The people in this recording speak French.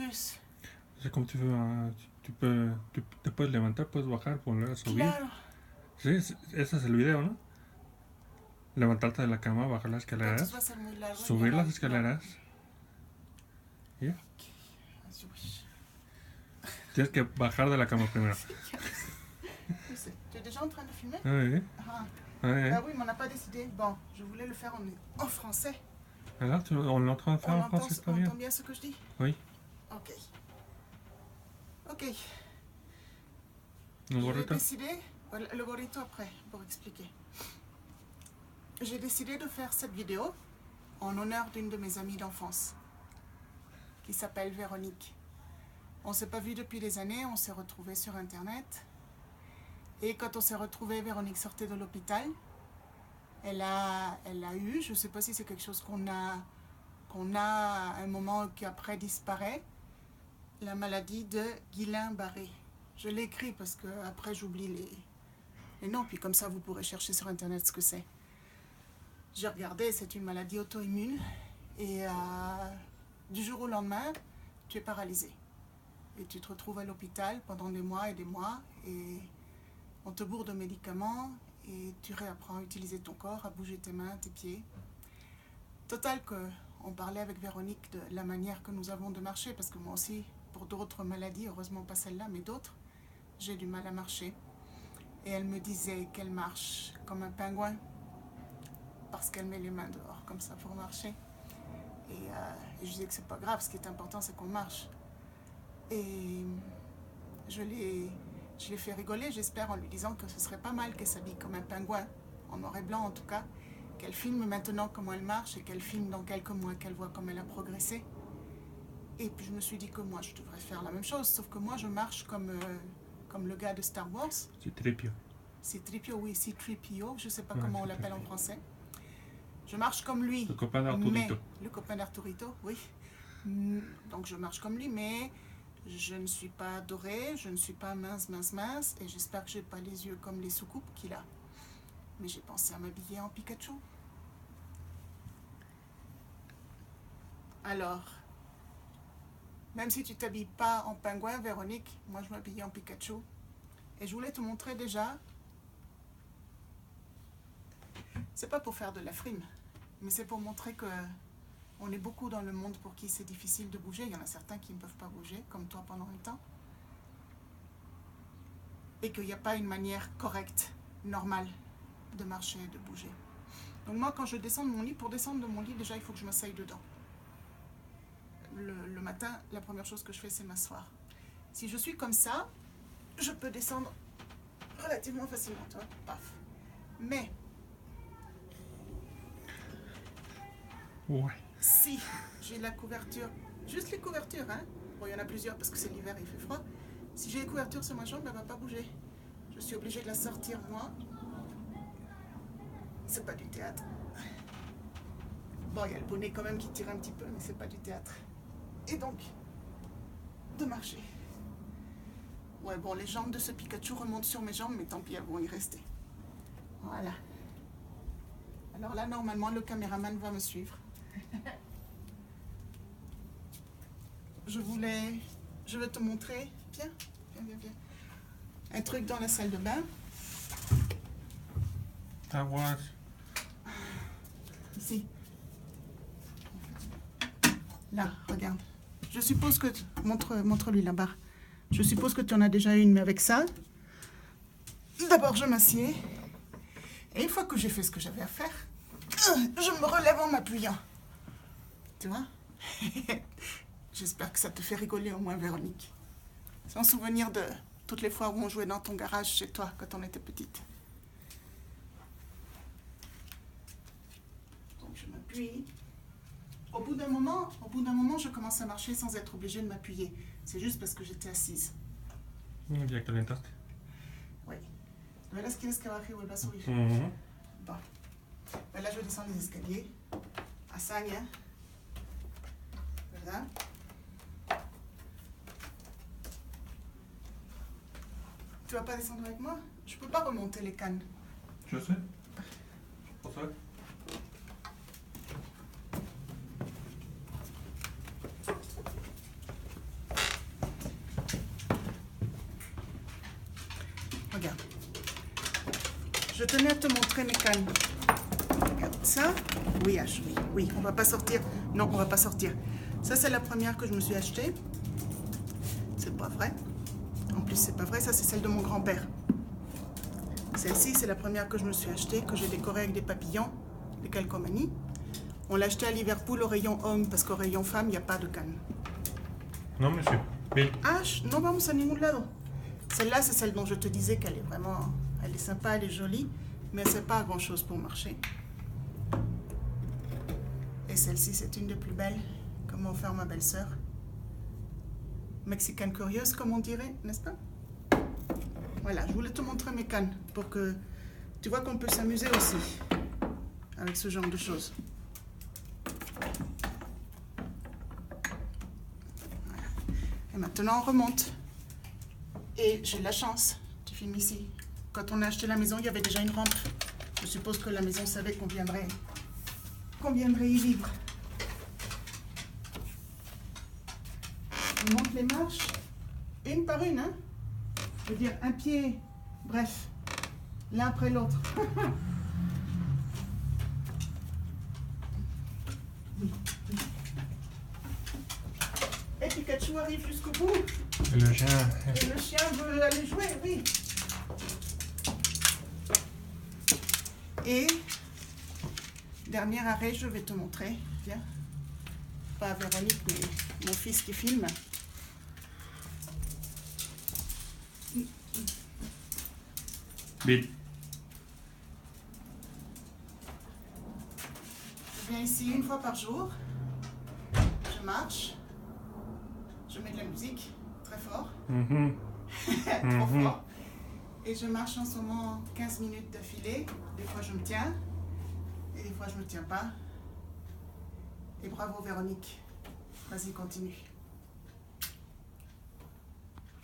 plus. Es como tú te puedes levantar, puedes bajar, volver a subir. Claro. Sí, ese es el video, ¿no? Levantarte de la cama, bajar las escaleras, Entonces va a ser muy largo, subir ya las no- escaleras. ¿Ya? Ok, as you wish. Tienes que bajar de la cama primero. Je sais. Tu es déjà en train de filmer? Oui, Ah. oui. Bah oui, mais on n'a pas décidé. Bon, je voulais le faire en français. Alors, on est en train de faire en français, c'est pas On bien. entend bien ce que je dis? Oui. Ok. Ok. Le J'ai gorrito. décidé, le gorrito après, pour expliquer. J'ai décidé de faire cette vidéo en honneur d'une de mes amies d'enfance, qui s'appelle Véronique. On ne s'est pas vu depuis des années, on s'est retrouvés sur Internet. Et quand on s'est retrouvés, Véronique sortait de l'hôpital. Elle a eu, je ne sais pas si c'est quelque chose qu'on a à un moment qui après disparaît, la maladie de Guillain-Barré. Je l'ai écrit parce que après j'oublie les noms, puis comme ça vous pourrez chercher sur Internet ce que c'est. J'ai regardé, c'est une maladie auto-immune et du jour au lendemain, tu es paralysé. Et tu te retrouves à l'hôpital pendant des mois et on te bourre de médicaments et tu réapprends à utiliser ton corps, à bouger tes mains, tes pieds. Total qu'on parlait avec Véronique de la manière que nous avons de marcher, parce que moi aussi, pour d'autres maladies, heureusement pas celle-là, mais d'autres, j'ai du mal à marcher. Et elle me disait qu'elle marche comme un pingouin, parce qu'elle met les mains dehors comme ça pour marcher. Et je disais que c'est pas grave, ce qui est important c'est qu'on marche. Et je l'ai fait rigoler, j'espère, en lui disant que ce serait pas mal qu'elle s'habille comme un pingouin, en noir et blanc en tout cas, qu'elle filme maintenant comment elle marche et qu'elle filme dans quelques mois, qu'elle voit comme elle a progressé. Et puis je me suis dit que moi je devrais faire la même chose, sauf que moi je marche comme le gars de Star Wars. C-3PO. C-3PO, oui, C-3PO, je sais pas comment on l'appelle en français. Je marche comme lui. Le copain d'Arturito. Le copain d'Arturito, oui. Donc je marche comme lui, mais je ne suis pas dorée, je ne suis pas mince, et j'espère que je n'ai pas les yeux comme les soucoupes qu'il a. Mais j'ai pensé à m'habiller en Pikachu. Alors, même si tu ne t'habilles pas en pingouin, Véronique, moi je m'habillais en Pikachu. Et je voulais te montrer déjà, c'est pas pour faire de la frime, mais c'est pour montrer que on est beaucoup dans le monde pour qui c'est difficile de bouger. Il y en a certains qui ne peuvent pas bouger, comme toi pendant un temps. Et qu'il n'y a pas une manière correcte, normale, de marcher et de bouger. Donc moi, quand je descends de mon lit, pour descendre de mon lit, déjà, il faut que je m'asseye dedans. Le matin, la première chose que je fais, c'est m'asseoir. Si je suis comme ça, je peux descendre relativement facilement, tu vois, paf. Mais Ouais. si j'ai la couverture, juste les couvertures, hein. Bon, il y en a plusieurs parce que c'est l'hiver et il fait froid. Si j'ai les couvertures sur ma jambe, elle ne va pas bouger. Je suis obligée de la sortir, moi. C'est pas du théâtre. Bon, il y a le bonnet quand même qui tire un petit peu, mais c'est pas du théâtre. Et donc, de marcher. Ouais, bon, les jambes de ce Pikachu remontent sur mes jambes, mais tant pis, elles vont y rester. Voilà. Alors là, normalement, le caméraman va me suivre. Je vais te montrer, viens, un truc dans la salle de bain. Ah, ouais. Ici. Là, regarde. Je suppose que... Montre-lui la barre. Je suppose que tu en as déjà une, mais avec ça. D'abord, je m'assieds. Et une fois que j'ai fait ce que j'avais à faire, je me relève en m'appuyant. Tu vois? J'espère que ça te fait rigoler au moins, Véronique. C'est un souvenir de toutes les fois où on jouait dans ton garage chez toi quand on était petite. Donc je m'appuie. Au bout d'un moment, je commence à marcher sans être obligée de m'appuyer. C'est juste parce que j'étais assise. Ya calentaste. Oui. Verás quieres que baje y vuelva a subir. Bon. Ben là, je descends les escaliers. Hazaña. ¿Verdad? Tu vas pas descendre avec moi? Je peux pas remonter les cannes. Je sais. Pour ça. Regarde. Je tenais à te montrer mes cannes. Regarde ça. Oui, H, oui. Oui, on va pas sortir. Non, on va pas sortir. Ça, c'est la première que je me suis achetée. C'est pas vrai. En plus, c'est pas vrai. Ça, c'est celle de mon grand-père. Celle-ci, c'est la première que je me suis achetée, que j'ai décorée avec des papillons, des calcomanies. On l'a achetée à Liverpool au rayon homme, parce qu'au rayon femme, il n'y a pas de canne. No, monsieur. Bill. Ah, no vamos a ningún lado. Celle-là, c'est celle dont je te disais qu'elle est vraiment... Elle est sympa, elle est jolie, mais c'est pas grand-chose pour marcher. Et celle-ci, c'est une des plus belles que m'a offert ma belle-sœur. Mexicaine curieuse, comme on dirait, n'est-ce pas? Voilà, je voulais te montrer mes cannes pour que tu vois qu'on peut s'amuser aussi avec ce genre de choses. Voilà. Et maintenant, on remonte. Et j'ai la chance, tu filmes ici. Quand on a acheté la maison, il y avait déjà une rampe. Je suppose que la maison savait qu'on viendrait y vivre. On monte les marches, une par une, hein. Je veux dire, un pied, bref, l'un après l'autre. Oui, oui. Et Pikachu arrive jusqu'au bout. Et le chien. Et le chien veut aller jouer, oui. Et, dernier arrêt, je vais te montrer. Viens. Pas Véronique, mais mon fils qui filme. Bill. Je viens ici une fois par jour. Je marche. Je mets de la musique très fort. Trop fort. Et je marche en ce moment 15 minutes d'affilée. Des fois je me tiens. Et des fois je ne me tiens pas. Et bravo Véronique. Vas-y, continue.